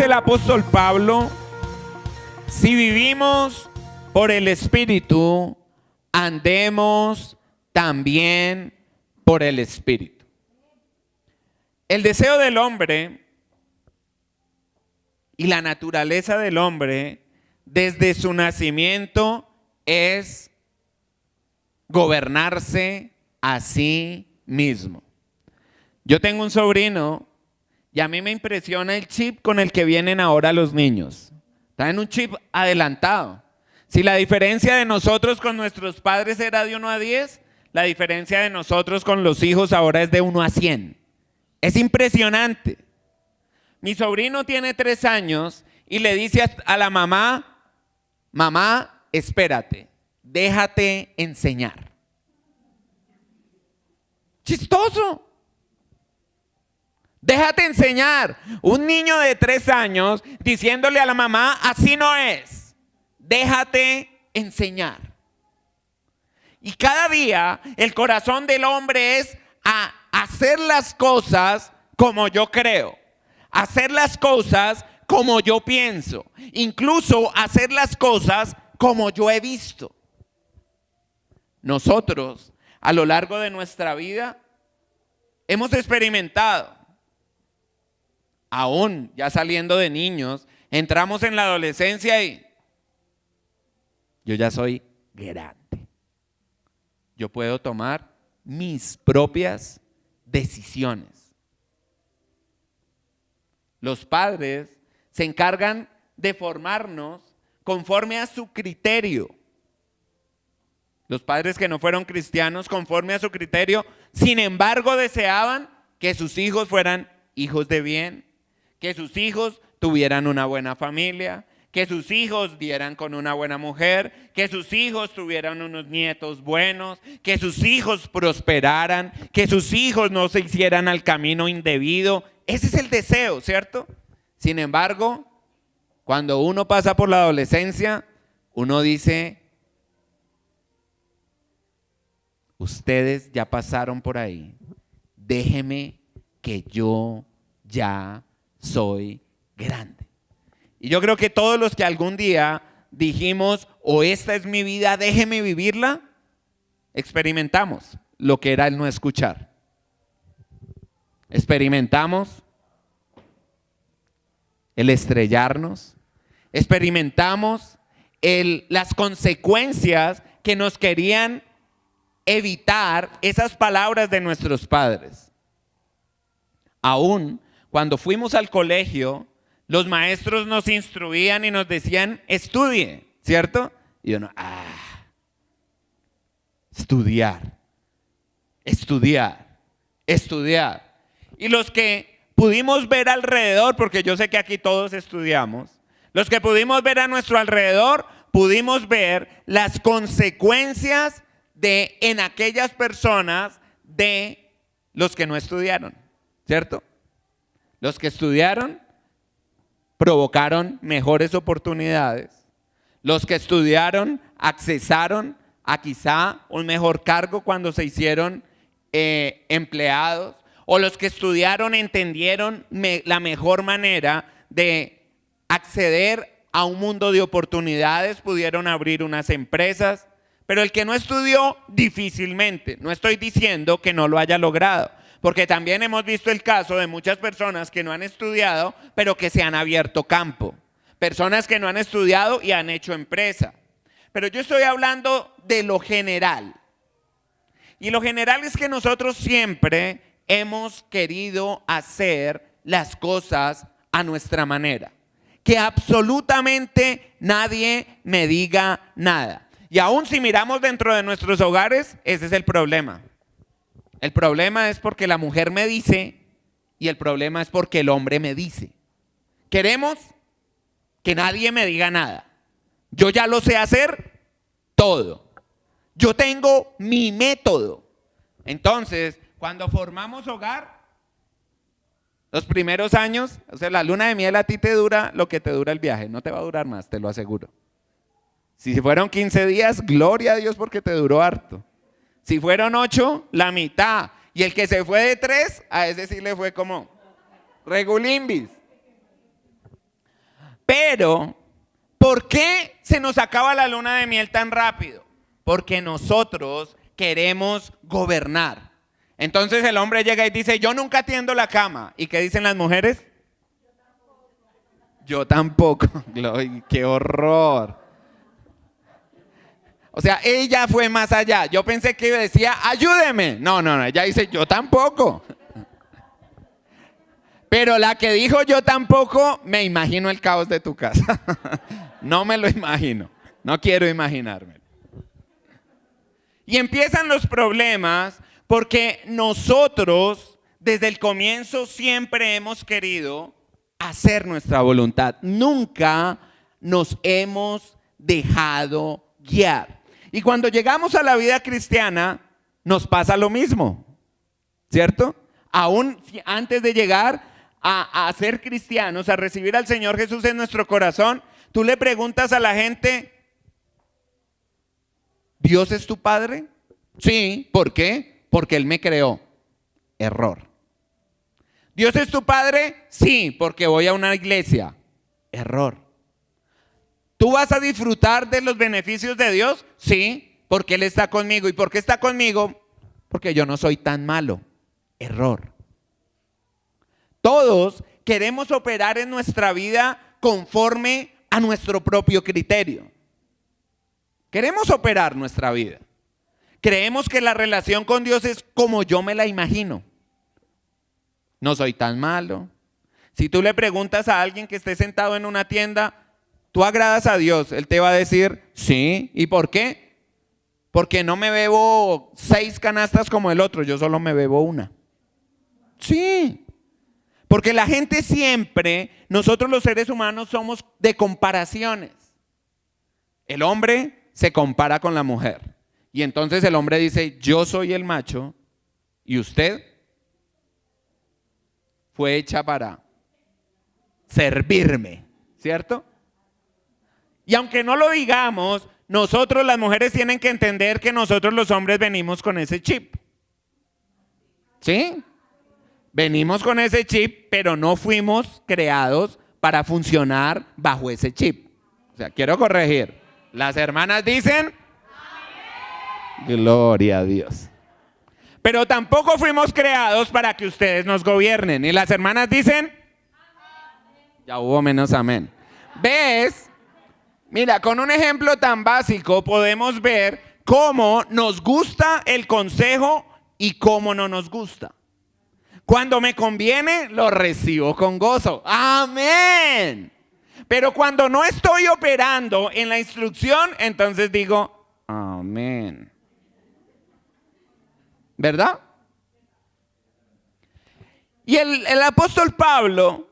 dice el apóstol Pablo? Si vivimos por el Espíritu, andemos también por el Espíritu. El deseo del hombre y la naturaleza del hombre desde su nacimiento es gobernarse a sí mismo. Yo tengo un sobrino y a mí me impresiona el chip con el que vienen ahora los niños. Traen un chip adelantado. Si la diferencia de nosotros con nuestros padres era de 1 a 10, la diferencia de nosotros con los hijos ahora es de 1 a 100. Es impresionante. Mi sobrino tiene 3 años y le dice a la mamá, mamá, espérate, déjate enseñar. Chistoso. Déjate enseñar. Un niño de 3 años diciéndole a la mamá, así no es. Déjate enseñar. Y cada día el corazón del hombre es a hacer las cosas como yo creo. Hacer las cosas como yo pienso. Incluso hacer las cosas como yo he visto. Nosotros, a lo largo de nuestra vida, hemos experimentado, aún ya saliendo de niños, entramos en la adolescencia y yo ya soy grande. Yo puedo tomar mis propias decisiones. Los padres se encargan de formarnos conforme a su criterio. Los padres que no fueron cristianos, conforme a su criterio, sin embargo deseaban que sus hijos fueran hijos de bien, que sus hijos tuvieran una buena familia, que sus hijos dieran con una buena mujer, que sus hijos tuvieran unos nietos buenos, que sus hijos prosperaran, que sus hijos no se hicieran al camino indebido. Ese es el deseo, ¿cierto? Sin embargo, cuando uno pasa por la adolescencia, uno dice, ustedes ya pasaron por ahí, déjeme que yo ya soy grande. Y yo creo que todos los que algún día dijimos, o esta es mi vida, déjeme vivirla, experimentamos lo que era el no escuchar. Experimentamos el estrellarnos, experimentamos las consecuencias que nos querían evitar esas palabras de nuestros padres. Aún cuando fuimos al colegio, los maestros nos instruían y nos decían, estudie, ¿cierto? Y uno, estudiar, estudiar, estudiar. Y los que pudimos ver alrededor, porque yo sé que aquí todos estudiamos, los que pudimos ver a nuestro alrededor, pudimos ver las consecuencias en aquellas personas de los que no estudiaron, ¿cierto? Los que estudiaron provocaron mejores oportunidades. Los que estudiaron accesaron a quizá un mejor cargo cuando se hicieron empleados. O los que estudiaron entendieron la mejor manera de acceder a un mundo de oportunidades, pudieron abrir unas empresas. Pero el que no estudió, difícilmente. No estoy diciendo que no lo haya logrado. Porque también hemos visto el caso de muchas personas que no han estudiado, pero que se han abierto campo. Personas que no han estudiado y han hecho empresa. Pero yo estoy hablando de lo general. Y lo general es que nosotros siempre hemos querido hacer las cosas a nuestra manera. Que absolutamente nadie me diga nada. Y aún si miramos dentro de nuestros hogares, ese es el problema. El problema es porque la mujer me dice y el problema es porque el hombre me dice. Queremos que nadie me diga nada. Yo ya lo sé hacer todo. Yo tengo mi método. Entonces, cuando formamos hogar, los primeros años, o sea, la luna de miel a ti te dura lo que te dura el viaje. No te va a durar más, te lo aseguro. Si fueron 15 días, gloria a Dios porque te duró harto. Si fueron 8, la mitad. Y el que se fue de 3, a ese sí le fue como regulimbis. Pero, ¿por qué se nos acaba la luna de miel tan rápido? Porque nosotros queremos gobernar. Entonces el hombre llega y dice, yo nunca tiendo la cama. ¿Y qué dicen las mujeres? Yo tampoco. Gloria, qué horror. O sea, ella fue más allá. Yo pensé que decía, ayúdeme. No, ella dice, yo tampoco. Pero la que dijo yo tampoco, me imagino el caos de tu casa. No me lo imagino. No quiero imaginarme. Y empiezan los problemas porque nosotros desde el comienzo siempre hemos querido hacer nuestra voluntad. Nunca nos hemos dejado guiar. Y cuando llegamos a la vida cristiana, nos pasa lo mismo, ¿cierto? Aún antes de llegar a ser cristianos, a recibir al Señor Jesús en nuestro corazón, tú le preguntas a la gente, ¿Dios es tu padre? Sí, ¿por qué? Porque Él me creó. Error. ¿Dios es tu padre? Sí, porque voy a una iglesia. Error. ¿Tú vas a disfrutar de los beneficios de Dios? Sí, porque Él está conmigo. ¿Y por qué está conmigo? Porque yo no soy tan malo. Error. Todos queremos operar en nuestra vida conforme a nuestro propio criterio. Queremos operar nuestra vida. Creemos que la relación con Dios es como yo me la imagino. No soy tan malo. Si tú le preguntas a alguien que esté sentado en una tienda, ¿tú agradas a Dios? Él te va a decir, sí. ¿Y por qué? Porque no me bebo 6 canastas como el otro, yo solo me bebo una. Sí. Porque la gente siempre, nosotros los seres humanos somos de comparaciones. El hombre se compara con la mujer. Y entonces el hombre dice, yo soy el macho y usted fue hecha para servirme, ¿cierto? Y aunque no lo digamos, nosotros las mujeres tienen que entender que nosotros los hombres venimos con ese chip. ¿Sí? Venimos con ese chip, pero no fuimos creados para funcionar bajo ese chip. O sea, quiero corregir. Las hermanas dicen, amén. Gloria a Dios. Pero tampoco fuimos creados para que ustedes nos gobiernen. Y las hermanas dicen, amén. Ya hubo menos amén. ¿Ves? Mira, con un ejemplo tan básico podemos ver cómo nos gusta el consejo y cómo no nos gusta. Cuando me conviene, lo recibo con gozo. Amén. Pero cuando no estoy operando en la instrucción, entonces digo, amén. ¿Verdad? Y el apóstol Pablo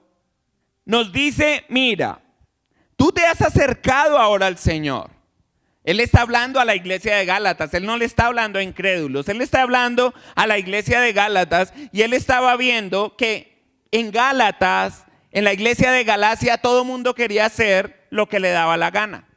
nos dice, mira, tú te has acercado ahora al Señor. Él está hablando a la iglesia de Gálatas, él no le está hablando a incrédulos, él está hablando a la iglesia de Gálatas y él estaba viendo que en Gálatas, en la iglesia de Galacia, todo mundo quería hacer lo que le daba la gana.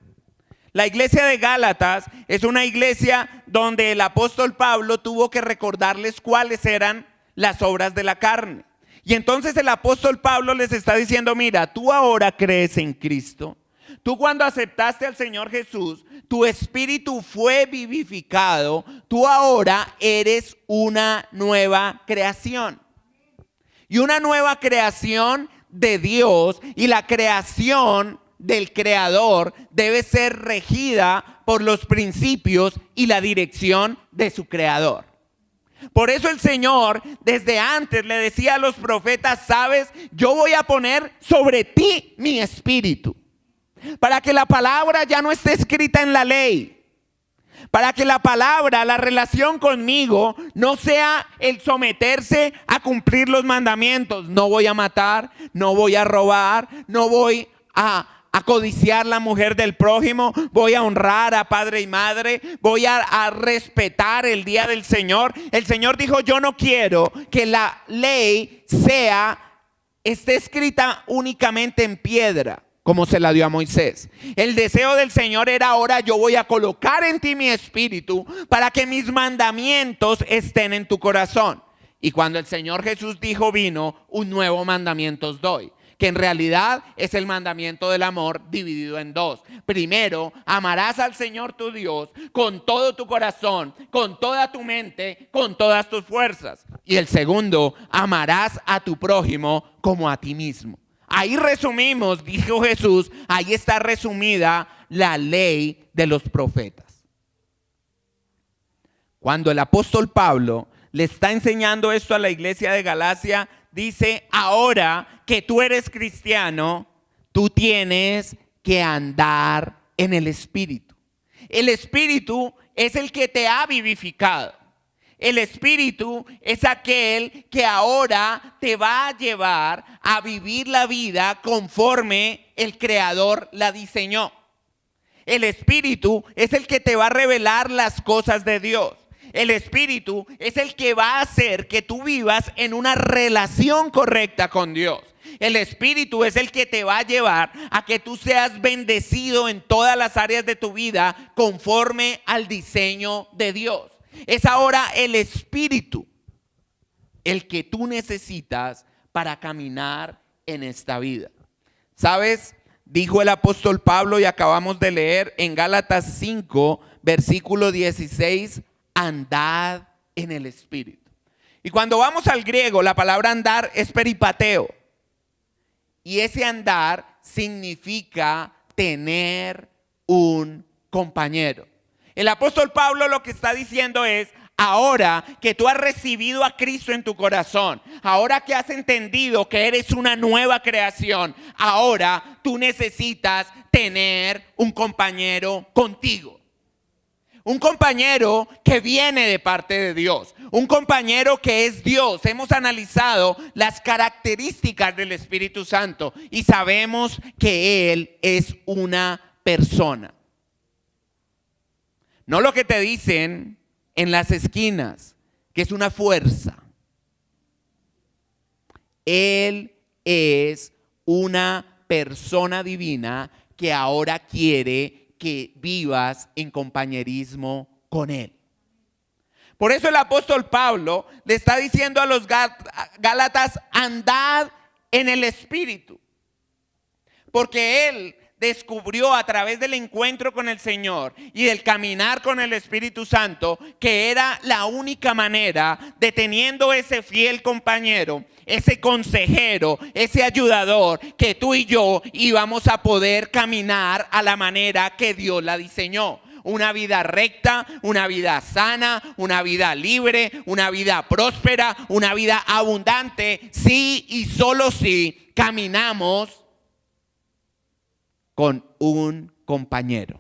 La iglesia de Gálatas es una iglesia donde el apóstol Pablo tuvo que recordarles cuáles eran las obras de la carne. Y entonces el apóstol Pablo les está diciendo, mira, tú ahora crees en Cristo. Tú cuando aceptaste al Señor Jesús, tu espíritu fue vivificado. Tú ahora eres una nueva creación. Y una nueva creación de Dios, y la creación del Creador debe ser regida por los principios y la dirección de su Creador. Por eso el Señor desde antes le decía a los profetas, sabes, yo voy a poner sobre ti mi espíritu, para que la palabra ya no esté escrita en la ley. Para que la palabra, la relación conmigo, no sea el someterse a cumplir los mandamientos. No voy a matar, no voy a robar, no voy a codiciar la mujer del prójimo, voy a honrar a padre y madre, voy a respetar el día del Señor. El Señor dijo, yo no quiero que la ley esté escrita únicamente en piedra, como se la dio a Moisés. El deseo del Señor era, ahora yo voy a colocar en ti mi espíritu para que mis mandamientos estén en tu corazón. Y cuando el Señor Jesús dijo, vino, un nuevo mandamiento os doy, que en realidad es el mandamiento del amor dividido en dos. Primero, amarás al Señor tu Dios con todo tu corazón, con toda tu mente, con todas tus fuerzas. Y el segundo, amarás a tu prójimo como a ti mismo. Ahí resumimos, dijo Jesús, ahí está resumida la ley de los profetas. Cuando el apóstol Pablo le está enseñando esto a la iglesia de Galacia, dice, ahora que tú eres cristiano, tú tienes que andar en el Espíritu. El Espíritu es el que te ha vivificado. El Espíritu es aquel que ahora te va a llevar a vivir la vida conforme el Creador la diseñó. El Espíritu es el que te va a revelar las cosas de Dios. El Espíritu es el que va a hacer que tú vivas en una relación correcta con Dios. El Espíritu es el que te va a llevar a que tú seas bendecido en todas las áreas de tu vida conforme al diseño de Dios. Es ahora el Espíritu el que tú necesitas para caminar en esta vida. ¿Sabes? Dijo el apóstol Pablo y acabamos de leer en Gálatas 5, versículo 16, andad en el Espíritu. Y cuando vamos al griego, la palabra andar es peripateo. Y ese andar significa tener un compañero. El apóstol Pablo lo que está diciendo es, ahora que tú has recibido a Cristo en tu corazón, ahora que has entendido que eres una nueva creación, ahora tú necesitas tener un compañero contigo. Un compañero que viene de parte de Dios, un compañero que es Dios. Hemos analizado las características del Espíritu Santo y sabemos que Él es una persona. No lo que te dicen en las esquinas, que es una fuerza. Él es una persona divina que ahora quiere que vivas en compañerismo con Él. Por eso el apóstol Pablo le está diciendo a los Gálatas, andad en el Espíritu. Porque Él descubrió a través del encuentro con el Señor y del caminar con el Espíritu Santo que era la única manera de, teniendo ese fiel compañero, ese consejero, ese ayudador, que tú y yo íbamos a poder caminar a la manera que Dios la diseñó. Una vida recta, una vida sana, una vida libre, una vida próspera, una vida abundante, sí y solo si caminamos con un compañero.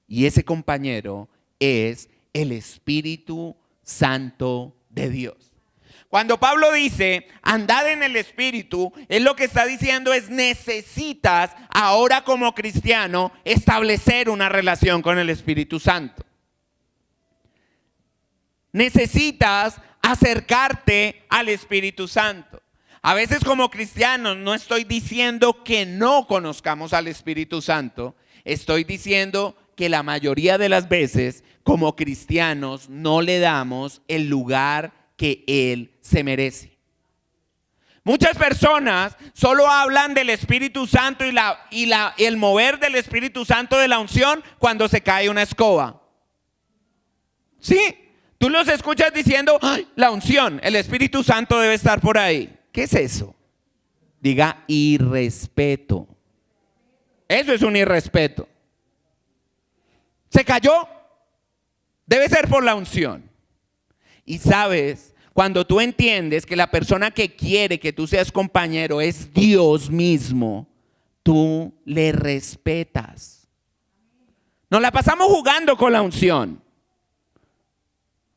Y ese compañero es el Espíritu Santo de Dios. Cuando Pablo dice, andad en el Espíritu, él lo que está diciendo es, necesitas ahora como cristiano establecer una relación con el Espíritu Santo. Necesitas acercarte al Espíritu Santo. A veces como cristianos no estoy diciendo que no conozcamos al Espíritu Santo, estoy diciendo que la mayoría de las veces como cristianos no le damos el lugar que Él se merece. Muchas personas solo hablan del Espíritu Santo y el mover del Espíritu Santo de la unción cuando se cae una escoba. Sí, tú los escuchas diciendo, ¡ay, la unción, el Espíritu Santo debe estar por ahí! ¿Qué es eso? Diga irrespeto. Eso es un irrespeto. ¿Se cayó? Debe ser por la unción. Y sabes, cuando tú entiendes que la persona que quiere que tú seas compañero es Dios mismo, tú le respetas. Nos la pasamos jugando con la unción.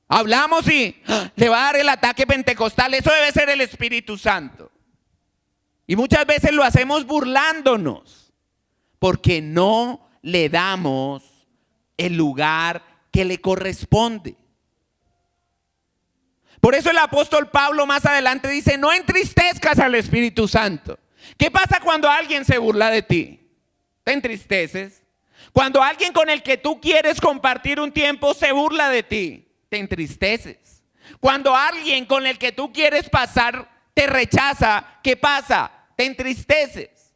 Hablamos y le va a dar el ataque pentecostal. Eso debe ser el Espíritu Santo. Y muchas veces lo hacemos burlándonos porque no le damos el lugar que le corresponde. Por eso el apóstol Pablo más adelante dice, no entristezcas al Espíritu Santo. ¿Qué pasa cuando alguien se burla de ti? ¿Te entristeces? Cuando alguien con el que tú quieres compartir un tiempo se burla de ti, te entristeces. Cuando alguien con el que tú quieres pasar te rechaza, ¿qué pasa? te entristeces.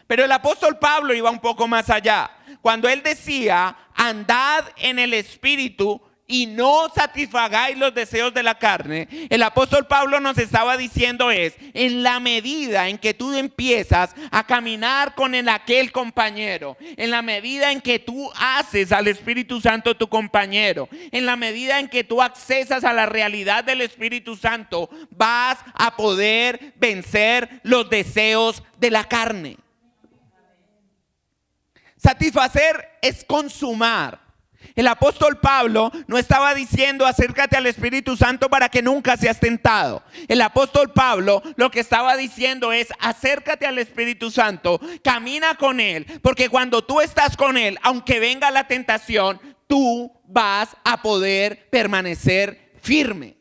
Pero el apóstol Pablo iba un poco más allá. Cuando él decía, andad en el Espíritu y no satisfagáis los deseos de la carne, el apóstol Pablo nos estaba diciendo en la medida en que tú empiezas a caminar con aquel compañero, en la medida en que tú haces al Espíritu Santo tu compañero, en la medida en que tú accesas a la realidad del Espíritu Santo, vas a poder vencer los deseos de la carne. Satisfacer es consumar. El apóstol Pablo no estaba diciendo acércate al Espíritu Santo para que nunca seas tentado. El apóstol Pablo lo que estaba diciendo es acércate al Espíritu Santo, camina con Él, porque cuando tú estás con Él, aunque venga la tentación, tú vas a poder permanecer firme.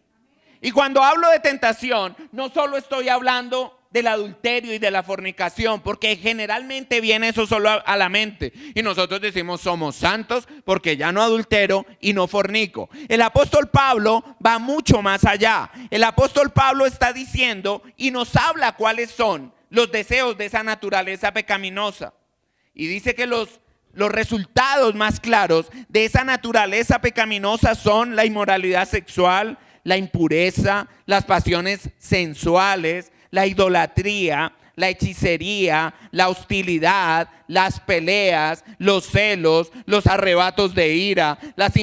Y cuando hablo de tentación, no solo estoy hablando del adulterio y de la fornicación, porque generalmente viene eso solo a la mente y nosotros decimos somos santos porque ya no adultero y no fornico. El apóstol Pablo va mucho más allá. El apóstol Pablo está diciendo y nos habla cuáles son los deseos de esa naturaleza pecaminosa, y dice que los resultados más claros de esa naturaleza pecaminosa son la inmoralidad sexual, la impureza, las pasiones sensuales, la idolatría, la hechicería, la hostilidad, las peleas, los celos, los arrebatos de ira, las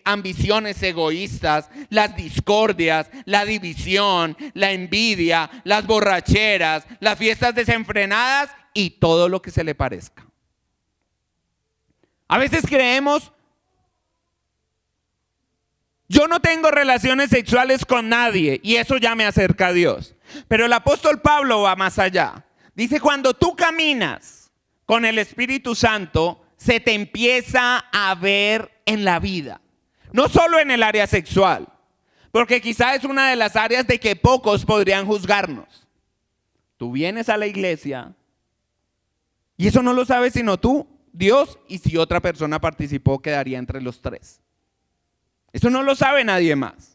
ambiciones egoístas, las discordias, la división, la envidia, las borracheras, las fiestas desenfrenadas y todo lo que se le parezca. A veces creemos, yo no tengo relaciones sexuales con nadie y eso ya me acerca a Dios. Pero el apóstol Pablo va más allá. Dice, cuando tú caminas con el Espíritu Santo, se te empieza a ver en la vida. No solo en el área sexual, porque quizá es una de las áreas de que pocos podrían juzgarnos. Tú vienes a la iglesia y eso no lo sabes sino tú, Dios, y si otra persona participó, quedaría entre los tres. Eso no lo sabe nadie más.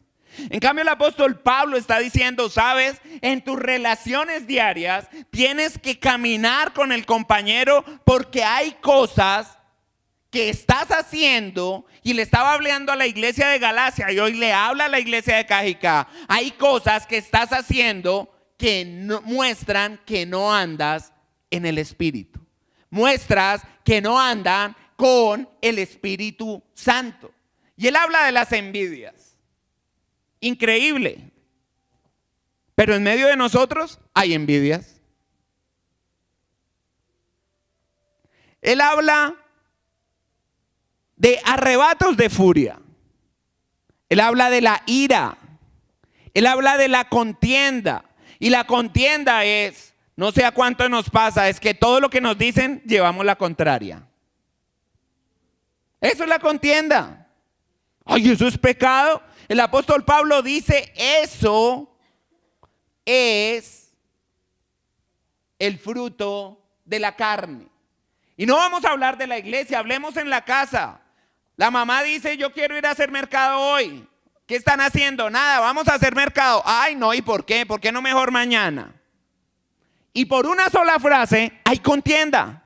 En cambio, el apóstol Pablo está diciendo, sabes, en tus relaciones diarias tienes que caminar con el compañero porque hay cosas que estás haciendo, y le estaba hablando a la iglesia de Galacia y hoy le habla a la iglesia de Cajicá. Hay cosas que estás haciendo que muestran que no andas en el Espíritu. Muestras que no andan con el Espíritu Santo. Y él habla de las envidias. Increíble. Pero en medio de nosotros hay envidias. Él habla de arrebatos de furia. Él habla de la ira. Él habla de la contienda. Y la contienda es, no sé a cuánto nos pasa, es que todo lo que nos dicen llevamos la contraria. Eso es la contienda. Ay, eso es pecado. El apóstol Pablo dice, eso es el fruto de la carne. Y no vamos a hablar de la iglesia, hablemos en la casa. La mamá dice, yo quiero ir a hacer mercado hoy. ¿Qué están haciendo? Nada, vamos a hacer mercado. Ay, no, ¿y por qué? ¿Por qué no mejor mañana? Y por una sola frase hay contienda.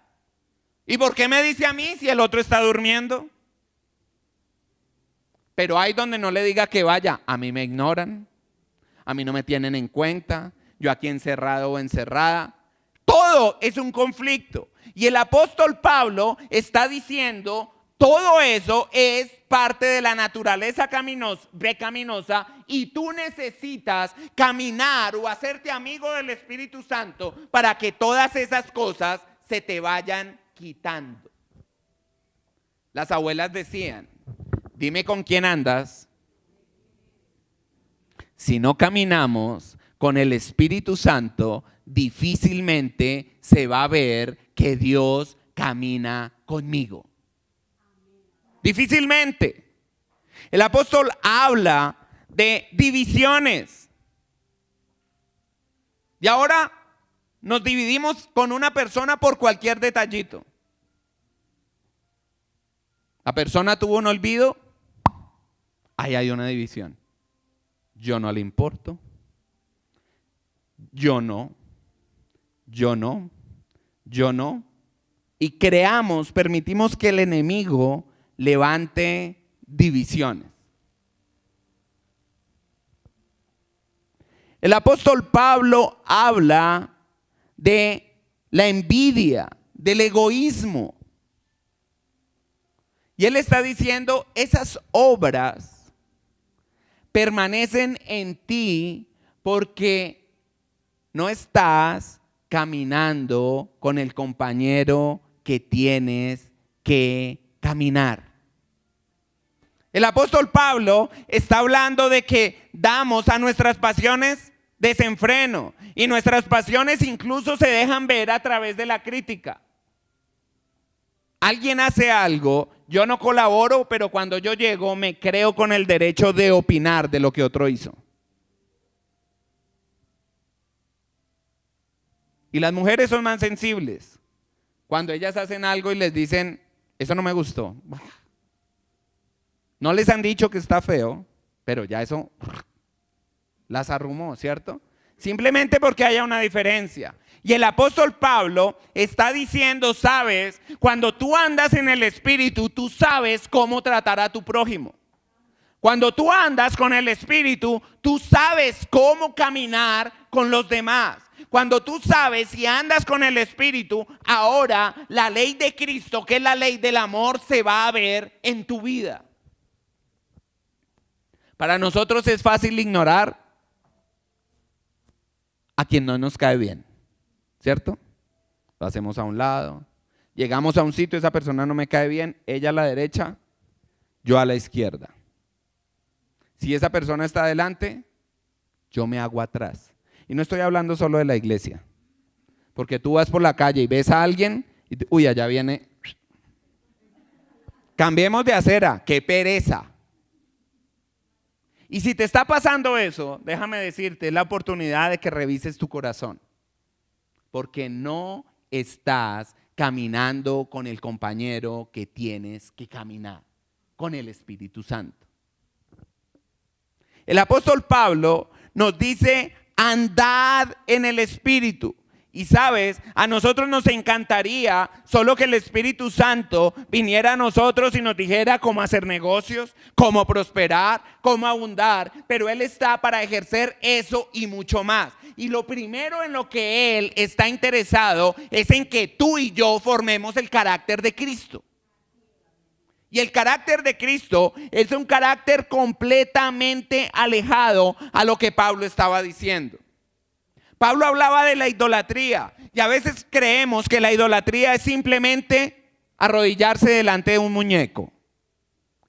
¿Y por qué me dice a mí si el otro está durmiendo? Pero hay donde no le diga que vaya, a mí me ignoran, a mí no me tienen en cuenta, yo aquí encerrado o encerrada. Todo es un conflicto. Y el apóstol Pablo está diciendo, todo eso es parte de la naturaleza pecaminosa y tú necesitas caminar o hacerte amigo del Espíritu Santo para que todas esas cosas se te vayan quitando. Las abuelas decían, dime con quién andas. Si no caminamos con el Espíritu Santo, difícilmente se va a ver que Dios camina conmigo. Difícilmente. El apóstol habla de divisiones. Y ahora nos dividimos con una persona por cualquier detallito. La persona tuvo un olvido, ahí hay una división. Yo no le importo, yo no, yo no, yo no. Y permitimos que el enemigo levante divisiones. El apóstol Pablo habla de la envidia, del egoísmo. Y él está diciendo, esas obras permanecen en ti porque no estás caminando con el compañero que tienes que caminar. El apóstol Pablo está hablando de que damos a nuestras pasiones desenfreno y nuestras pasiones incluso se dejan ver a través de la crítica. Alguien hace algo, yo no colaboro, pero cuando yo llego me creo con el derecho de opinar de lo que otro hizo. Y las mujeres son más sensibles. Cuando ellas hacen algo y les dicen, eso no me gustó. No les han dicho que está feo, pero ya eso las arrumó, ¿cierto? Simplemente porque haya una diferencia. Y el apóstol Pablo está diciendo, sabes, cuando tú andas en el Espíritu, tú sabes cómo tratar a tu prójimo. Cuando tú andas con el Espíritu, tú sabes cómo caminar con los demás. Cuando tú sabes y andas con el Espíritu, ahora la ley de Cristo, que es la ley del amor, se va a ver en tu vida. Para nosotros es fácil ignorar a quien no nos cae bien, ¿cierto? Lo hacemos a un lado. Llegamos a un sitio, esa persona no me cae bien, ella a la derecha, yo a la izquierda. Si esa persona está adelante, yo me hago atrás. Y no estoy hablando solo de la iglesia, porque tú vas por la calle y ves a alguien y uy, allá viene. Cambiemos de acera, qué pereza. Y si te está pasando eso, déjame decirte, es la oportunidad de que revises tu corazón, porque no estás caminando con el compañero que tienes que caminar, con el Espíritu Santo. El apóstol Pablo nos dice, andad en el Espíritu. Y sabes, a nosotros nos encantaría solo que el Espíritu Santo viniera a nosotros y nos dijera cómo hacer negocios, cómo prosperar, cómo abundar. Pero Él está para ejercer eso y mucho más. Y lo primero en lo que Él está interesado es en que tú y yo formemos el carácter de Cristo. Y el carácter de Cristo es un carácter completamente alejado a lo que Pablo estaba diciendo. Pablo hablaba de la idolatría y a veces creemos que la idolatría es simplemente arrodillarse delante de un muñeco.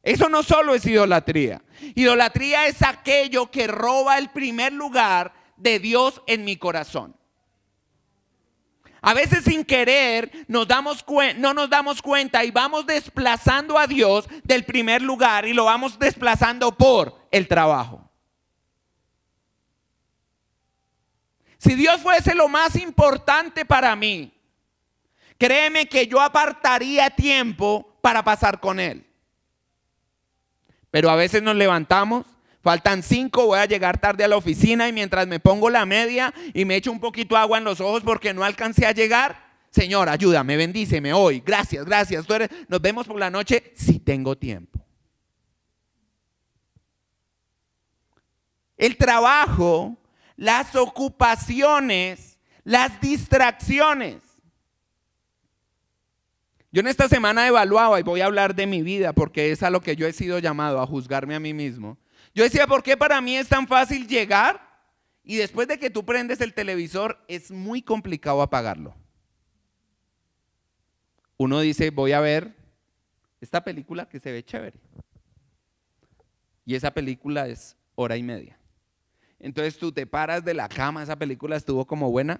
Eso no solo es idolatría. Idolatría es aquello que roba el primer lugar de Dios en mi corazón. A veces sin querer no nos damos cuenta y vamos desplazando a Dios del primer lugar y lo vamos desplazando por el trabajo. Si Dios fuese lo más importante para mí, créeme que yo apartaría tiempo para pasar con Él. Pero a veces nos levantamos, faltan 5, voy a llegar tarde a la oficina y mientras me pongo la media y me echo un poquito de agua en los ojos porque no alcancé a llegar, Señor, ayúdame, bendíceme hoy, gracias, nos vemos por la noche si tengo tiempo. El trabajo, las ocupaciones, las distracciones. Yo en esta semana evaluaba y voy a hablar de mi vida porque es a lo que yo he sido llamado, a juzgarme a mí mismo. Yo decía, ¿por qué para mí es tan fácil llegar y después de que tú prendes el televisor es muy complicado apagarlo? Uno dice, voy a ver esta película que se ve chévere. Y esa película es 1:30. Entonces tú te paras de la cama, esa película estuvo como buena,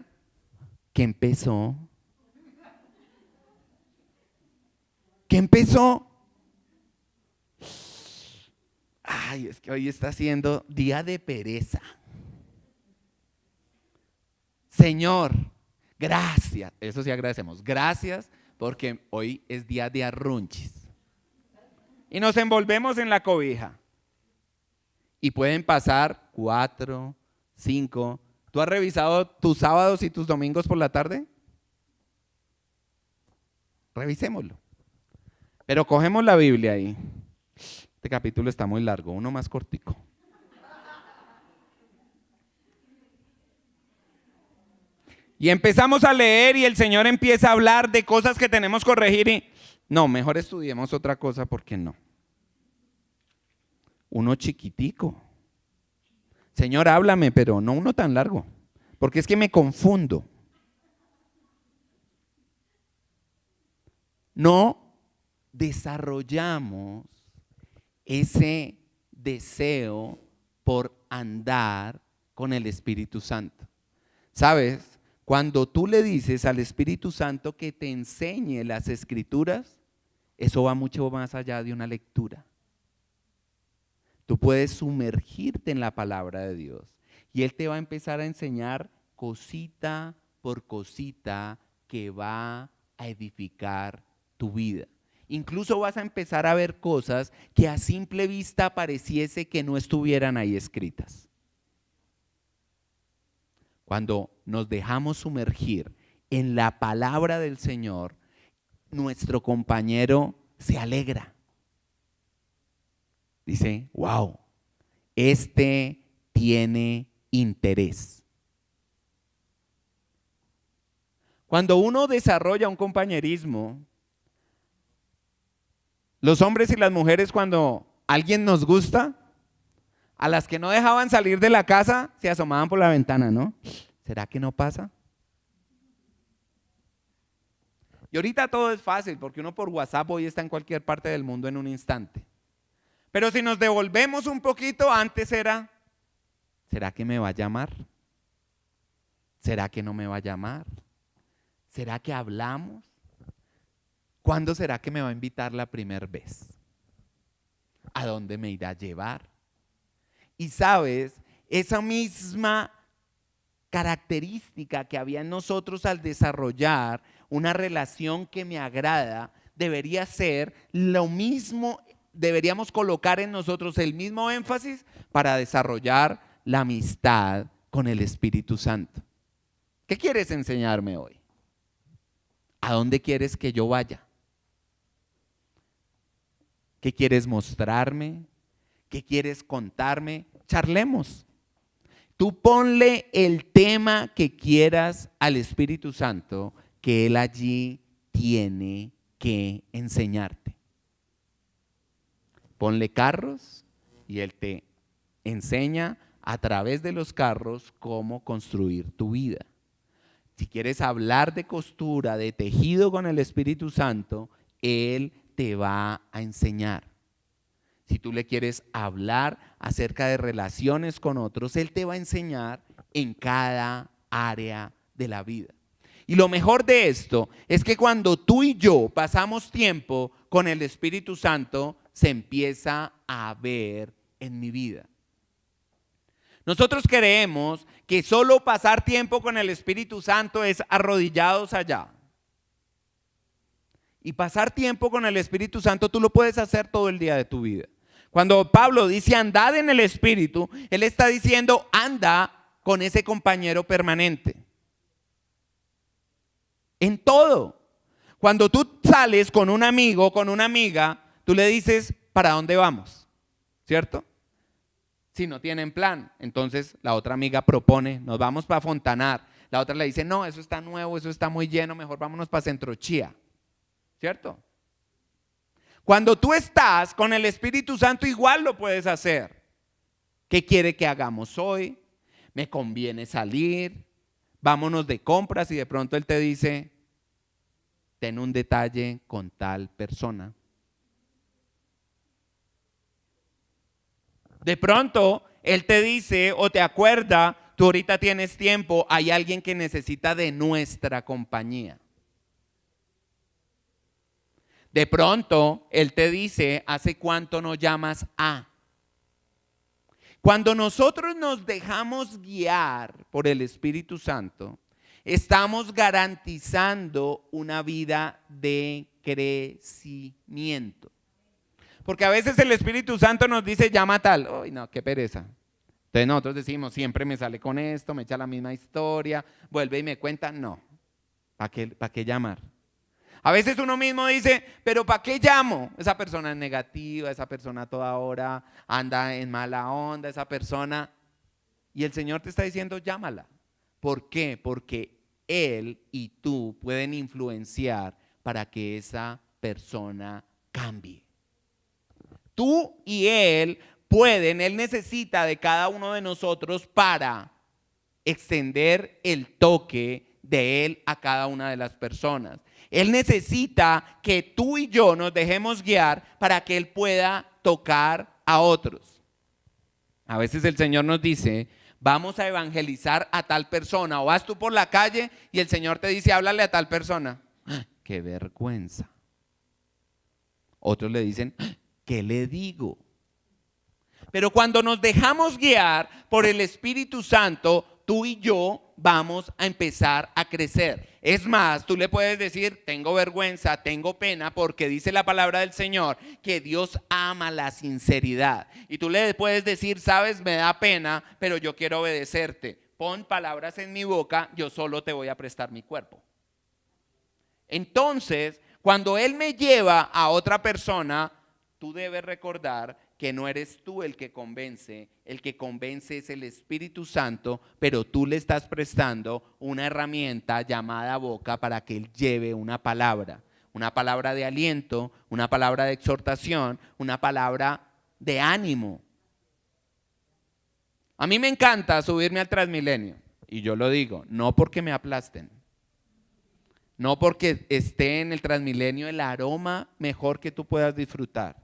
¿qué empezó? ¿Qué empezó? Ay, es que hoy está siendo día de pereza. Señor, gracias, eso sí agradecemos, gracias porque hoy es día de arrunchis. Y nos envolvemos en la cobija. Y pueden pasar 4, 5, ¿Tú has revisado tus sábados y tus domingos por la tarde? Revisémoslo. Pero cogemos la Biblia ahí. Este capítulo está muy largo, uno más cortico. Y empezamos a leer y el Señor empieza a hablar de cosas que tenemos que corregir y no, mejor estudiemos otra cosa porque no. Uno chiquitico. Señor, háblame, pero no uno tan largo, porque es que me confundo. No desarrollamos ese deseo por andar con el Espíritu Santo. ¿Sabes? Cuando tú le dices al Espíritu Santo que te enseñe las Escrituras, eso va mucho más allá de una lectura. Tú puedes sumergirte en la palabra de Dios y Él te va a empezar a enseñar cosita por cosita que va a edificar tu vida. Incluso vas a empezar a ver cosas que a simple vista pareciese que no estuvieran ahí escritas. Cuando nos dejamos sumergir en la palabra del Señor, nuestro compañero se alegra. Dice, wow, este tiene interés. Cuando uno desarrolla un compañerismo, los hombres y las mujeres, cuando alguien nos gusta, a las que no dejaban salir de la casa, se asomaban por la ventana, ¿no? ¿Será que no pasa? Y ahorita todo es fácil, porque uno por WhatsApp hoy está en cualquier parte del mundo en un instante. Pero si nos devolvemos un poquito, antes era, ¿será que me va a llamar? ¿Será que no me va a llamar? ¿Será que hablamos? ¿Cuándo será que me va a invitar la primera vez? ¿A dónde me irá a llevar? Y sabes, esa misma característica que había en nosotros al desarrollar una relación que me agrada, debería ser lo mismo. Deberíamos colocar en nosotros el mismo énfasis para desarrollar la amistad con el Espíritu Santo. ¿Qué quieres enseñarme hoy? ¿A dónde quieres que yo vaya? ¿Qué quieres mostrarme? ¿Qué quieres contarme? Charlemos. Tú ponle el tema que quieras al Espíritu Santo, que Él allí tiene que enseñarte. Ponle carros y Él te enseña a través de los carros cómo construir tu vida. Si quieres hablar de costura, de tejido con el Espíritu Santo, Él te va a enseñar. Si tú le quieres hablar acerca de relaciones con otros, Él te va a enseñar en cada área de la vida. Y lo mejor de esto es que cuando tú y yo pasamos tiempo con el Espíritu Santo, se empieza a ver en mi vida. Nosotros creemos que solo pasar tiempo con el Espíritu Santo es arrodillados allá. Y pasar tiempo con el Espíritu Santo tú lo puedes hacer todo el día de tu vida. Cuando Pablo dice andad en el Espíritu, él está diciendo anda con ese compañero permanente. En todo. Cuando tú sales con un amigo, con una amiga, tú le dices, ¿para dónde vamos? ¿Cierto? Si no tienen plan, entonces la otra amiga propone, nos vamos para Fontanar. La otra le dice, no, eso está nuevo, eso está muy lleno, mejor vámonos para Centro Chía. ¿Cierto? Cuando tú estás con el Espíritu Santo, igual lo puedes hacer. ¿Qué quiere que hagamos hoy? ¿Me conviene salir? Vámonos de compras y de pronto Él te dice, ten un detalle con tal persona. De pronto, Él te dice o te acuerda, tú ahorita tienes tiempo, hay alguien que necesita de nuestra compañía. De pronto, Él te dice, ¿hace cuánto no llamas a? Cuando nosotros nos dejamos guiar por el Espíritu Santo, estamos garantizando una vida de crecimiento. Porque a veces el Espíritu Santo nos dice, llama a tal. Uy, no, qué pereza. Entonces nosotros decimos, siempre me sale con esto, me echa la misma historia, vuelve y me cuenta. No, ¿para qué llamar? A veces uno mismo dice, pero ¿para qué llamo? Esa persona es negativa, esa persona a toda hora anda en mala onda, esa persona. Y el Señor te está diciendo, llámala. ¿Por qué? Porque Él y tú pueden influenciar para que esa persona cambie. Tú y Él pueden, Él necesita de cada uno de nosotros para extender el toque de Él a cada una de las personas. Él necesita que tú y yo nos dejemos guiar para que Él pueda tocar a otros. A veces el Señor nos dice, vamos a evangelizar a tal persona, o vas tú por la calle y el Señor te dice, háblale a tal persona. ¡Qué vergüenza! Otros le dicen, ¿qué le digo? Pero cuando nos dejamos guiar por el Espíritu Santo, tú y yo vamos a empezar a crecer. Es más, tú le puedes decir, tengo vergüenza, tengo pena, porque dice la palabra del Señor que Dios ama la sinceridad. Y tú le puedes decir, sabes, me da pena, pero yo quiero obedecerte. Pon palabras en mi boca, yo solo te voy a prestar mi cuerpo. Entonces, cuando Él me lleva a otra persona, tú debes recordar que no eres tú el que convence es el Espíritu Santo, pero tú le estás prestando una herramienta llamada boca para que Él lleve una palabra de aliento, una palabra de exhortación, una palabra de ánimo. A mí me encanta subirme al Transmilenio, y yo lo digo, no porque me aplasten, no porque esté en el Transmilenio el aroma mejor que tú puedas disfrutar.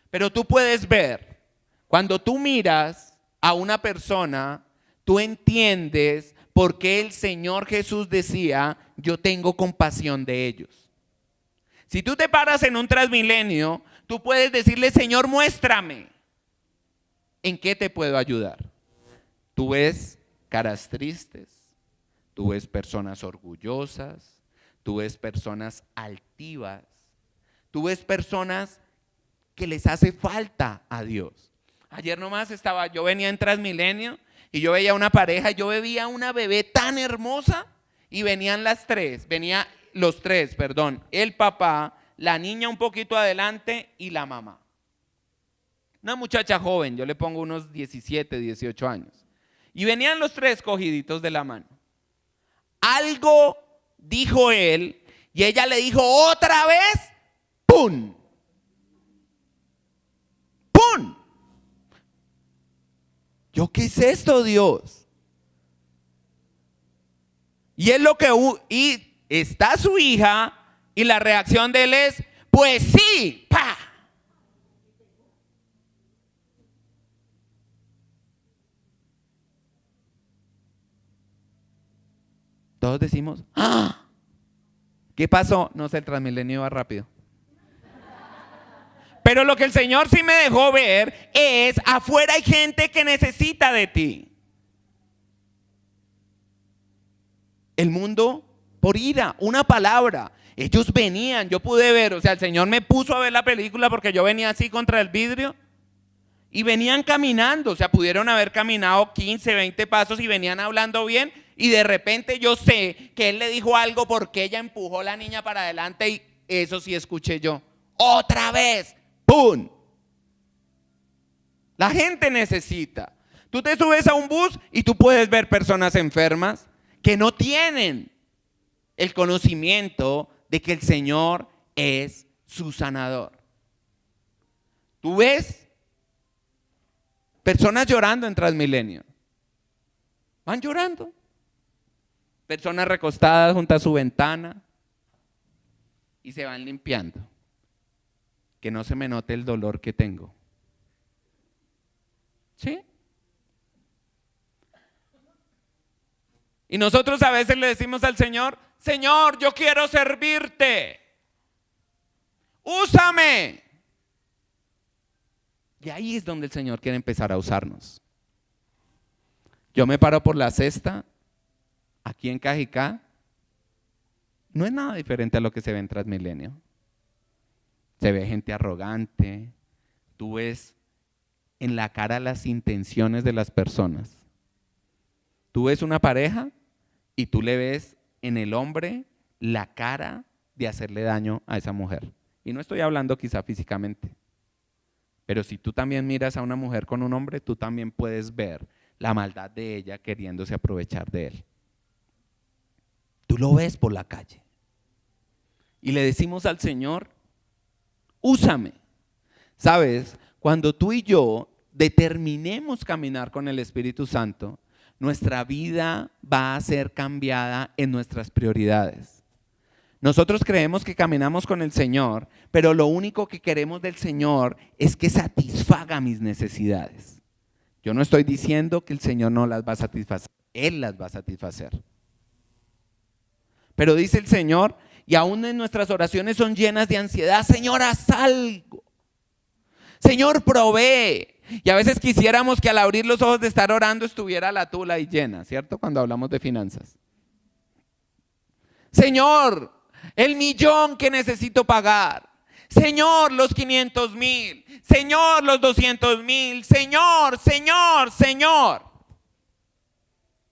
Pero tú puedes ver, cuando tú miras a una persona, tú entiendes por qué el Señor Jesús decía, yo tengo compasión de ellos. Si tú te paras en un Transmilenio, tú puedes decirle, Señor, muéstrame, ¿en qué te puedo ayudar? Tú ves caras tristes, tú ves personas orgullosas, tú ves personas altivas, tú ves personas que les hace falta a Dios. Ayer nomás yo venía en Transmilenio y yo veía una pareja, yo veía una bebé tan hermosa y venían los tres, el papá, la niña un poquito adelante y la mamá. Una muchacha joven, yo le pongo unos 17, 18 años. Y venían los tres cogiditos de la mano. Algo dijo él y ella le dijo otra vez, ¡pum! ¡Pum! ¿Yo qué es esto, Dios? Y es lo que y está su hija y la reacción de él es, pues sí, ¡pa! Todos decimos, ¡ah! ¿Qué pasó? No sé, el Transmilenio iba rápido. Pero lo que el Señor sí me dejó ver es, afuera hay gente que necesita de ti. El mundo por ira, una palabra. Ellos venían, yo pude ver, o sea, el Señor me puso a ver la película porque yo venía así contra el vidrio. Y venían caminando, o sea, pudieron haber caminado 15, 20 pasos y venían hablando bien. Y de repente yo sé que él le dijo algo porque ella empujó a la niña para adelante y eso sí escuché yo. Otra vez, ¡pum! La gente necesita. Tú te subes a un bus y tú puedes ver personas enfermas que no tienen el conocimiento de que el Señor es su sanador. Tú ves personas llorando en Transmilenio. Van llorando. Personas recostadas junto a su ventana y se van limpiando. Que no se me note el dolor que tengo. ¿Sí? Y nosotros a veces le decimos al Señor, Señor, yo quiero servirte. Úsame. Y ahí es donde el Señor quiere empezar a usarnos. Yo me paro por la cesta, aquí en Cajicá, no es nada diferente a lo que se ve en Transmilenio. Se ve gente arrogante, tú ves en la cara las intenciones de las personas. Tú ves una pareja y tú le ves en el hombre la cara de hacerle daño a esa mujer. Y no estoy hablando quizá físicamente, pero si tú también miras a una mujer con un hombre, tú también puedes ver la maldad de ella queriéndose aprovechar de él. Tú lo ves por la calle. Y le decimos al Señor, úsame. ¿Sabes? Cuando tú y yo determinemos caminar con el Espíritu Santo, nuestra vida va a ser cambiada en nuestras prioridades. Nosotros creemos que caminamos con el Señor, pero lo único que queremos del Señor es que satisfaga mis necesidades. Yo no estoy diciendo que el Señor no las va a satisfacer, Él las va a satisfacer. Pero dice el Señor, y aún en nuestras oraciones son llenas de ansiedad, Señor, haz algo. Señor, provee. Y a veces quisiéramos que al abrir los ojos de estar orando estuviera la tula ahí llena, ¿cierto? Cuando hablamos de finanzas. Señor, el 1.000.000 que necesito pagar. Señor, los 500,000. Señor, los 200,000. Señor, Señor, Señor.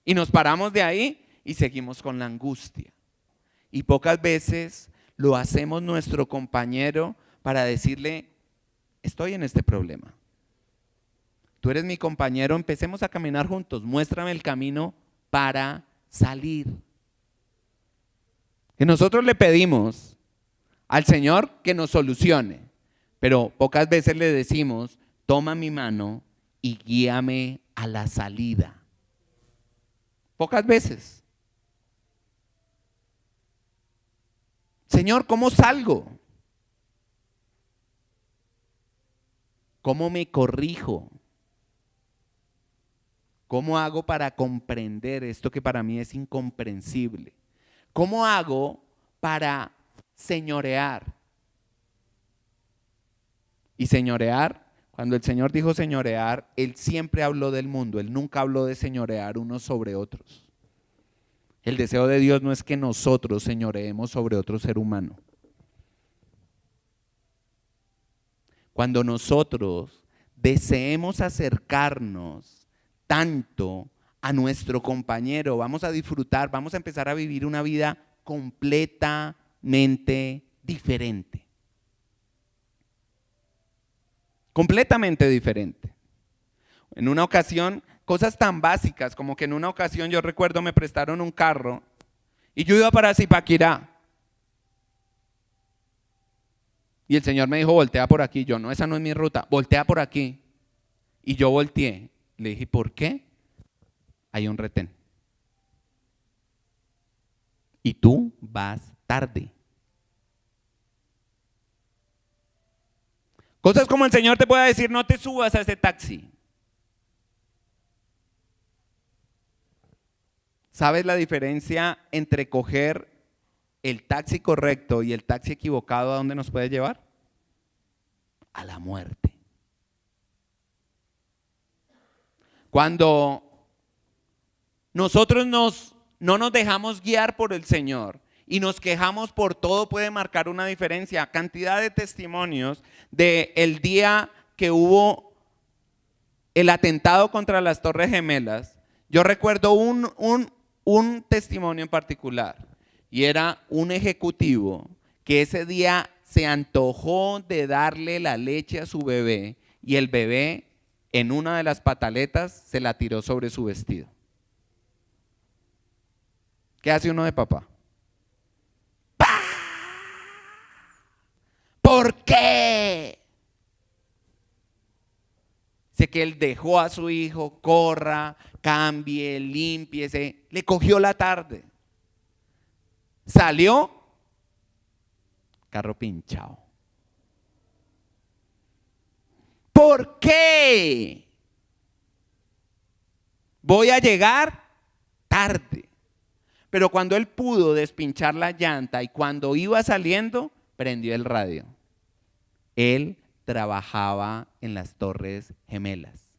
Y nos paramos de ahí y seguimos con la angustia. Y pocas veces lo hacemos nuestro compañero para decirle, estoy en este problema. Tú eres mi compañero, empecemos a caminar juntos, muéstrame el camino para salir. Que nosotros le pedimos al Señor que nos solucione, pero pocas veces le decimos, toma mi mano y guíame a la salida. Pocas veces. Señor, ¿cómo salgo? ¿Cómo me corrijo? ¿Cómo hago para comprender esto que para mí es incomprensible? ¿Cómo hago para señorear? Y señorear, cuando el Señor dijo señorear, Él siempre habló del mundo, Él nunca habló de señorear unos sobre otros. El deseo de Dios no es que nosotros señoreemos sobre otro ser humano. Cuando nosotros deseemos acercarnos tanto a nuestro compañero, vamos a disfrutar, vamos a empezar a vivir una vida completamente diferente. Completamente diferente. En una ocasión, cosas tan básicas como que en una ocasión yo recuerdo me prestaron un carro y yo iba para Zipaquirá. Y el Señor me dijo, voltea por aquí. Yo, no, esa no es mi ruta, voltea por aquí. Y yo volteé. Le dije, ¿por qué? Hay un retén. Y tú vas tarde. Cosas como el Señor te pueda decir, no te subas a ese taxi. ¿Sabes la diferencia entre coger el taxi correcto y el taxi equivocado a dónde nos puede llevar? A la muerte. Cuando nosotros no nos dejamos guiar por el Señor y nos quejamos por todo, puede marcar una diferencia. Cantidad de testimonios del día que hubo el atentado contra las Torres Gemelas. Yo recuerdo un testimonio en particular y era un ejecutivo que ese día se antojó de darle la leche a su bebé y el bebé en una de las pataletas se la tiró sobre su vestido. ¿Qué hace uno de papá? ¡Pah! ¿Por qué? Sé que él dejó a su hijo, corra, cambie, límpiese, le cogió la tarde. Salió, carro pinchado. ¿Por qué? Voy a llegar tarde. Pero cuando él pudo despinchar la llanta y cuando iba saliendo, prendió el radio. Él trabajaba en las Torres Gemelas.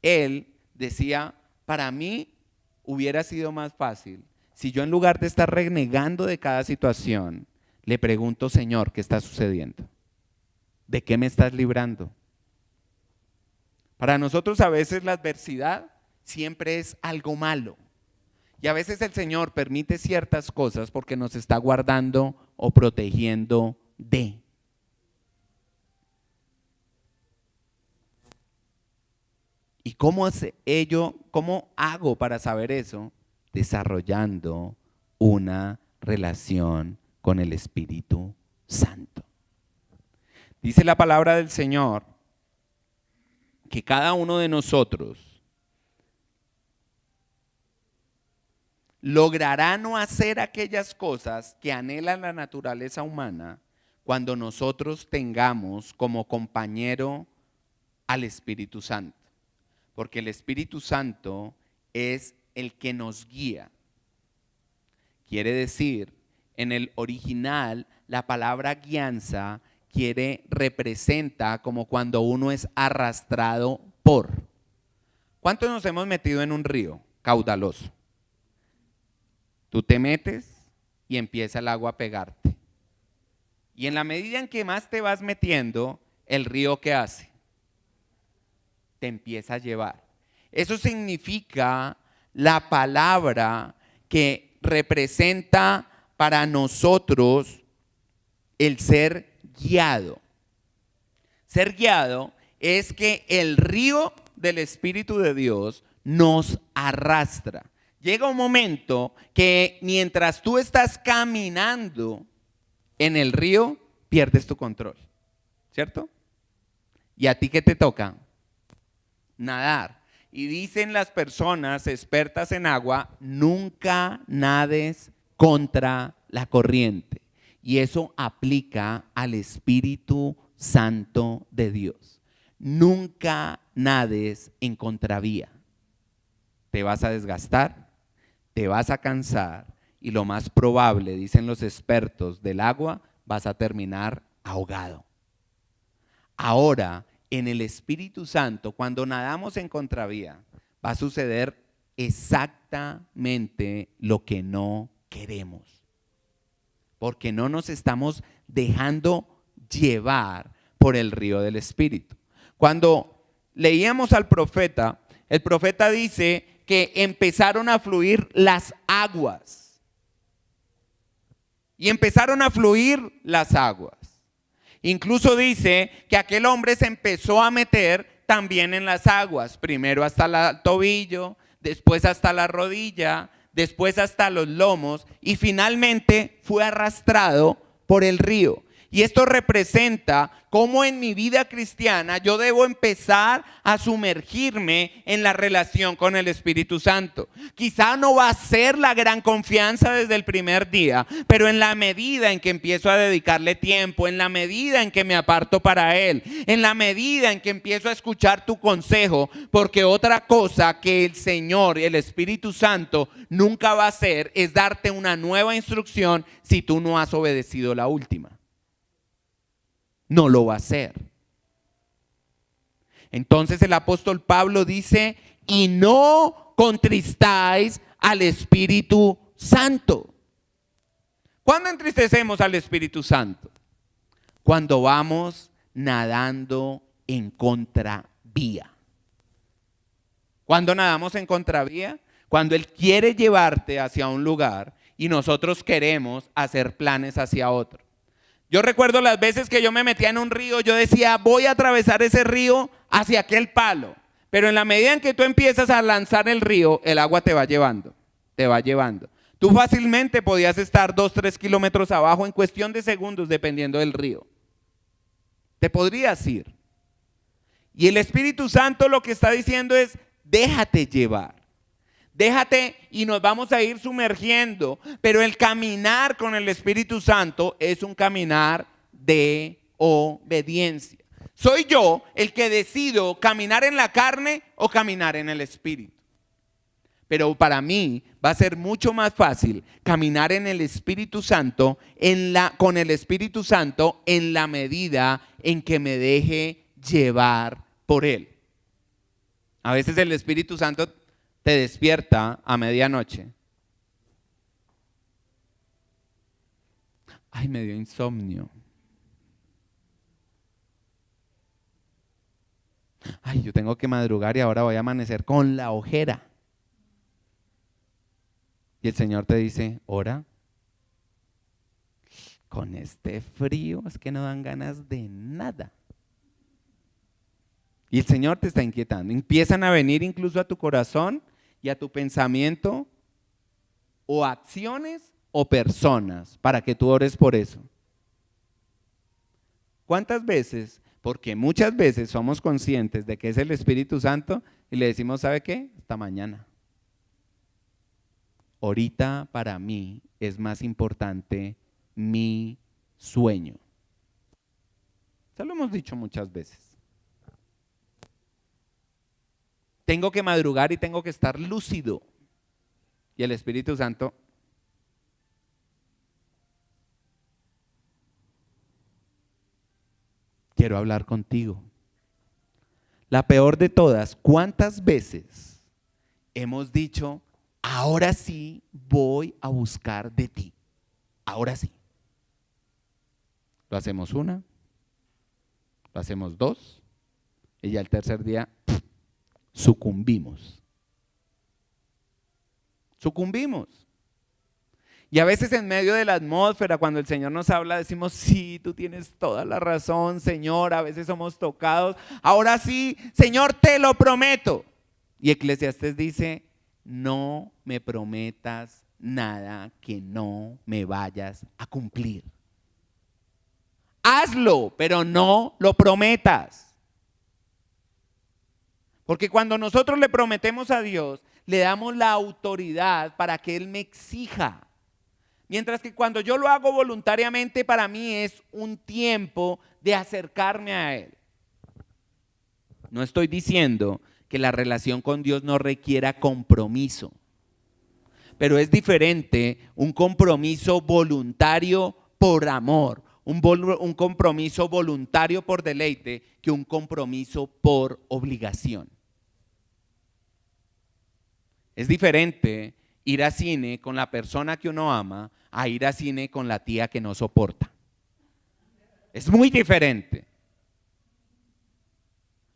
Él decía, para mí hubiera sido más fácil si yo en lugar de estar renegando de cada situación, le pregunto, Señor, ¿qué está sucediendo? ¿De qué me estás librando? Para nosotros a veces la adversidad siempre es algo malo. Y a veces el Señor permite ciertas cosas porque nos está guardando o protegiendo de. ¿Y cómo hago para saber eso? Desarrollando una relación con el Espíritu Santo. Dice la palabra del Señor que cada uno de nosotros logrará no hacer aquellas cosas que anhela la naturaleza humana cuando nosotros tengamos como compañero al Espíritu Santo. Porque el Espíritu Santo es el que nos guía. Quiere decir, en el original, la palabra guianza representa como cuando uno es arrastrado por. ¿Cuántos nos hemos metido en un río caudaloso? Tú te metes y empieza el agua a pegarte. Y en la medida en que más te vas metiendo, el río ¿qué hace? Te empieza a llevar. Eso significa la palabra que representa para nosotros el ser guiado. Ser guiado es que el río del Espíritu de Dios nos arrastra. Llega un momento que mientras tú estás caminando en el río, pierdes tu control, ¿cierto? ¿Y a ti qué te toca? Nadar. Y dicen las personas expertas en agua, nunca nades contra la corriente. Y eso aplica al Espíritu Santo de Dios. Nunca nades en contravía. Te vas a desgastar, te vas a cansar y lo más probable, dicen los expertos del agua, vas a terminar ahogado. Ahora, en el Espíritu Santo, cuando nadamos en contravía, va a suceder exactamente lo que no queremos. Porque no nos estamos dejando llevar por el río del Espíritu. Cuando leíamos al profeta, el profeta dice que empezaron a fluir las aguas. Y empezaron a fluir las aguas. Incluso dice que aquel hombre se empezó a meter también en las aguas, primero hasta el tobillo, después hasta la rodilla, después hasta los lomos y finalmente fue arrastrado por el río. Y esto representa cómo en mi vida cristiana yo debo empezar a sumergirme en la relación con el Espíritu Santo. Quizá no va a ser la gran confianza desde el primer día, pero en la medida en que empiezo a dedicarle tiempo, en la medida en que me aparto para Él, en la medida en que empiezo a escuchar tu consejo, porque otra cosa que el Señor y el Espíritu Santo nunca va a hacer es darte una nueva instrucción si tú no has obedecido la última. No lo va a hacer. Entonces el apóstol Pablo dice, y no contristáis al Espíritu Santo. ¿Cuándo entristecemos al Espíritu Santo? Cuando vamos nadando en contravía. ¿Cuándo nadamos en contravía? Cuando Él quiere llevarte hacia un lugar y nosotros queremos hacer planes hacia otro. Yo recuerdo las veces que yo me metía en un río, yo decía, voy a atravesar ese río hacia aquel palo. Pero en la medida en que tú empiezas a lanzar el río, el agua te va llevando, te va llevando. Tú fácilmente podías estar 2-3 kilómetros abajo en cuestión de segundos dependiendo del río. Te podrías ir. Y el Espíritu Santo lo que está diciendo es, déjate llevar. Déjate y nos vamos a ir sumergiendo, pero el caminar con el Espíritu Santo es un caminar de obediencia. Soy yo el que decido caminar en la carne o caminar en el Espíritu. Pero para mí va a ser mucho más fácil caminar en el Espíritu Santo, con el Espíritu Santo en la medida en que me deje llevar por Él. A veces el Espíritu Santo te despierta a medianoche. Ay, me dio insomnio. ay, yo tengo que madrugar y ahora voy a amanecer con la ojera. Y el Señor te dice, ora. Con este frío es que no dan ganas de nada. Y el Señor te está inquietando. Empiezan a venir incluso a tu corazón y a tu pensamiento o acciones o personas para que tú ores por eso. ¿Cuántas veces? Porque muchas veces somos conscientes de que es el Espíritu Santo y le decimos, ¿sabe qué? Hasta mañana. Ahorita para mí es más importante mi sueño. Eso lo hemos dicho muchas veces. Tengo que madrugar y tengo que estar lúcido. Y el Espíritu Santo, quiero hablar contigo. La peor de todas, ¿cuántas veces hemos dicho, ahora sí voy a buscar de ti? Ahora sí. Lo hacemos una, lo hacemos dos, y ya el tercer día sucumbimos. Sucumbimos. Y a veces en medio de la atmósfera, cuando el Señor nos habla, decimos, sí, tú tienes toda la razón, Señor, a veces somos tocados. Ahora sí, Señor, te lo prometo. Y Eclesiastés dice, no me prometas nada que no me vayas a cumplir. Hazlo, pero no lo prometas. Porque cuando nosotros le prometemos a Dios, le damos la autoridad para que Él me exija. Mientras que cuando yo lo hago voluntariamente, para mí es un tiempo de acercarme a Él. No estoy diciendo que la relación con Dios no requiera compromiso, pero es diferente un compromiso voluntario por amor, un compromiso voluntario por deleite, que un compromiso por obligación. Es diferente ir a cine con la persona que uno ama a ir a cine con la tía que no soporta. Es muy diferente.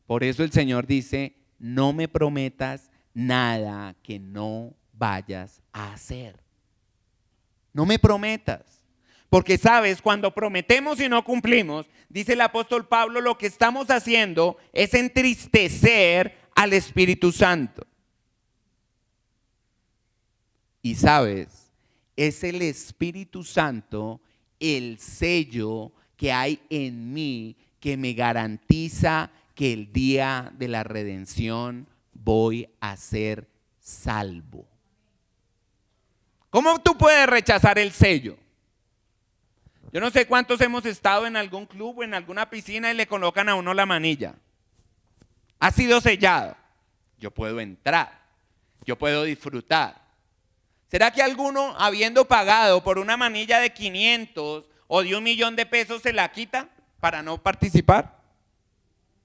Por eso el Señor dice, no me prometas nada que no vayas a hacer. No me prometas. Porque sabes, cuando prometemos y no cumplimos, dice el apóstol Pablo, lo que estamos haciendo es entristecer al Espíritu Santo. Y sabes, es el Espíritu Santo el sello que hay en mí que me garantiza que el día de la redención voy a ser salvo. ¿Cómo tú puedes rechazar el sello? Yo no sé cuántos hemos estado en algún club o en alguna piscina y le colocan a uno la manilla. Ha sido sellado. Yo puedo entrar, yo puedo disfrutar. ¿Será que alguno, habiendo pagado por una manilla de 500 o de 1.000.000 de pesos, se la quita para no participar?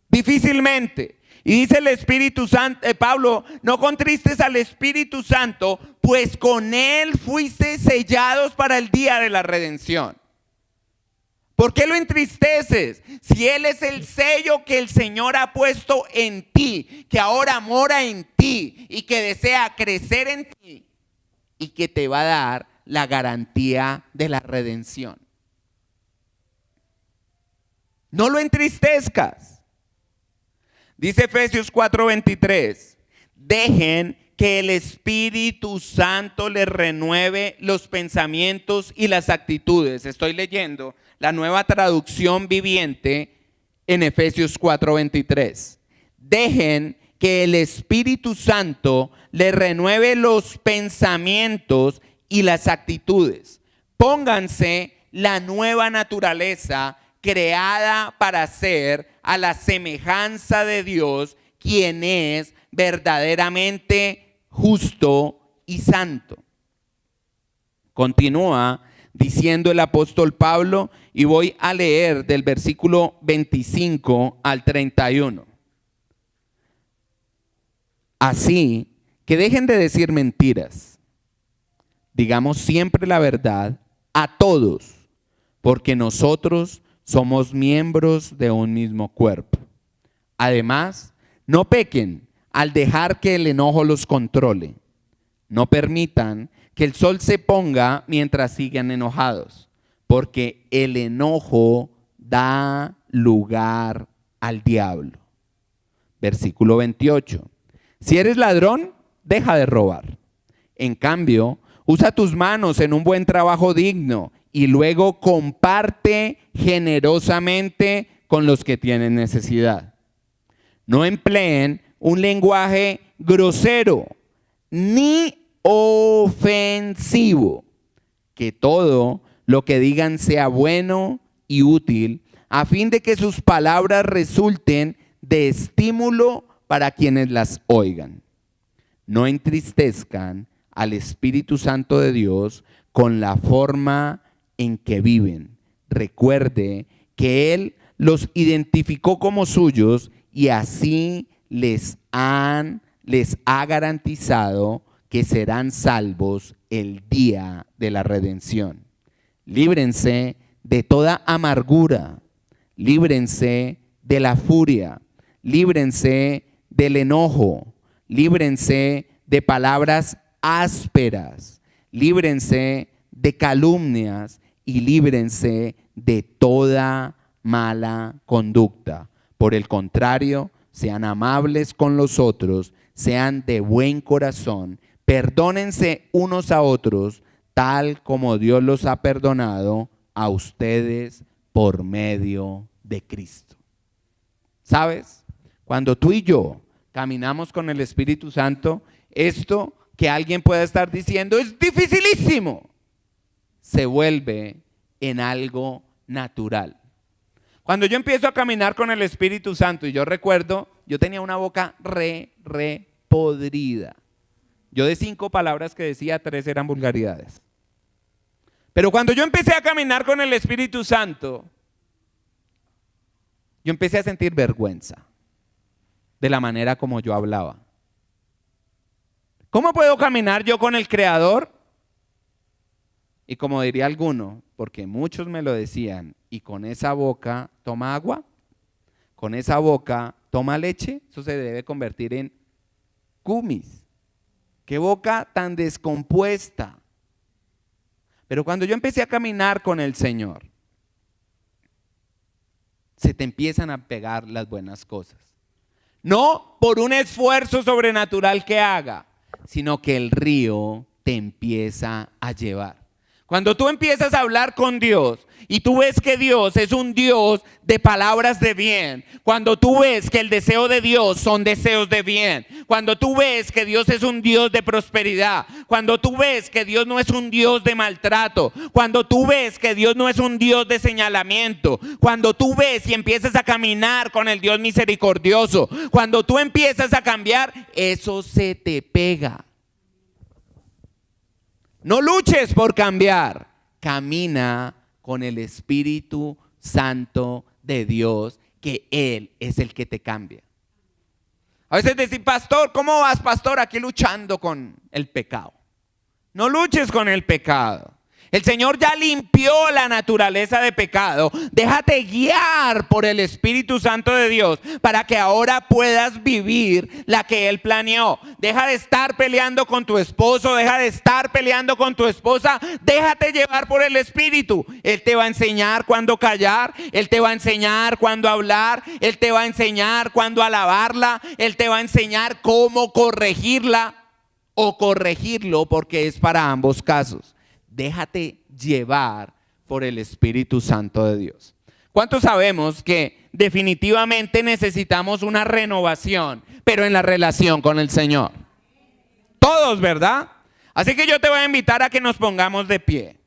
Difícilmente. Y dice el Espíritu Santo, Pablo, no contristes al Espíritu Santo, pues con Él fuiste sellados para el día de la redención. ¿Por qué lo entristeces? Si Él es el sello que el Señor ha puesto en ti, que ahora mora en ti y que desea crecer en ti y que te va a dar la garantía de la redención. No lo entristezcas. Dice Efesios 4:23, dejen que el Espíritu Santo les renueve los pensamientos y las actitudes. Estoy leyendo la Nueva Traducción Viviente en Efesios 4:23. Dejen que el Espíritu Santo les renueve los pensamientos y las actitudes. Pónganse la nueva naturaleza creada para ser a la semejanza de Dios, quien es verdaderamente justo y santo. Continúa diciendo el apóstol Pablo, y voy a leer del versículo 25 al 31. Así que dejen de decir mentiras. Digamos siempre la verdad a todos, porque nosotros somos miembros de un mismo cuerpo. Además, No pequen al dejar que el enojo los controle. No permitan que el sol se ponga mientras sigan enojados, porque el enojo da lugar al diablo. Versículo 28. Si eres ladrón, deja de robar. En cambio, usa tus manos en un buen trabajo digno y luego comparte generosamente con los que tienen necesidad. No empleen un lenguaje grosero ni ofensivo. Que todo lo que digan sea bueno y útil, a fin de que sus palabras resulten de estímulo para quienes las oigan. No entristezcan al Espíritu Santo de Dios con la forma en que viven. Recuerde que Él los identificó como suyos y así les ha garantizado que serán salvos el día de la redención. Líbrense de toda amargura, líbrense de la furia, líbrense del enojo, líbrense de palabras ásperas, líbrense de calumnias y líbrense de toda mala conducta. Por el contrario, sean amables con los otros, sean de buen corazón, perdónense unos a otros, tal como Dios los ha perdonado a ustedes por medio de Cristo. ¿Sabes? Cuando tú y yo caminamos con el Espíritu Santo, esto que alguien pueda estar diciendo es dificilísimo, se vuelve en algo natural. Cuando yo empiezo a caminar con el Espíritu Santo, y yo recuerdo, yo tenía una boca re podrida. Yo de 5 palabras que decía, 3 eran vulgaridades. Pero cuando yo empecé a caminar con el Espíritu Santo, yo empecé a sentir vergüenza de la manera como yo hablaba. ¿Cómo puedo caminar yo con el Creador? Y como diría alguno, porque muchos me lo decían, y con esa boca toma agua, con esa boca toma leche, eso se debe convertir en cumis. ¡Qué boca tan descompuesta! Pero cuando yo empecé a caminar con el Señor, se te empiezan a pegar las buenas cosas. No por un esfuerzo sobrenatural que haga, sino que el río te empieza a llevar. Cuando tú empiezas a hablar con Dios y tú ves que Dios es un Dios de palabras de bien, cuando tú ves que el deseo de Dios son deseos de bien, cuando tú ves que Dios es un Dios de prosperidad, cuando tú ves que Dios no es un Dios de maltrato, cuando tú ves que Dios no es un Dios de señalamiento, cuando tú ves y empiezas a caminar con el Dios misericordioso, cuando tú empiezas a cambiar, eso se te pega. No luches por cambiar, camina con el Espíritu Santo de Dios, que Él es el que te cambia. A veces decís, pastor, ¿cómo vas, pastor? Aquí luchando con el pecado. No luches con el pecado. El Señor ya limpió la naturaleza de pecado. Déjate guiar por el Espíritu Santo de Dios para que ahora puedas vivir la que Él planeó. Deja de estar peleando con tu esposo, deja de estar peleando con tu esposa. Déjate llevar por el Espíritu. Él te va a enseñar cuándo callar, Él te va a enseñar cuándo hablar, Él te va a enseñar cuándo alabarla, Él te va a enseñar cómo corregirla o corregirlo, porque es para ambos casos. Déjate llevar por el Espíritu Santo de Dios. ¿Cuántos sabemos que definitivamente necesitamos una renovación, pero en la relación con el Señor? Todos, ¿verdad? Así que yo te voy a invitar a que nos pongamos de pie.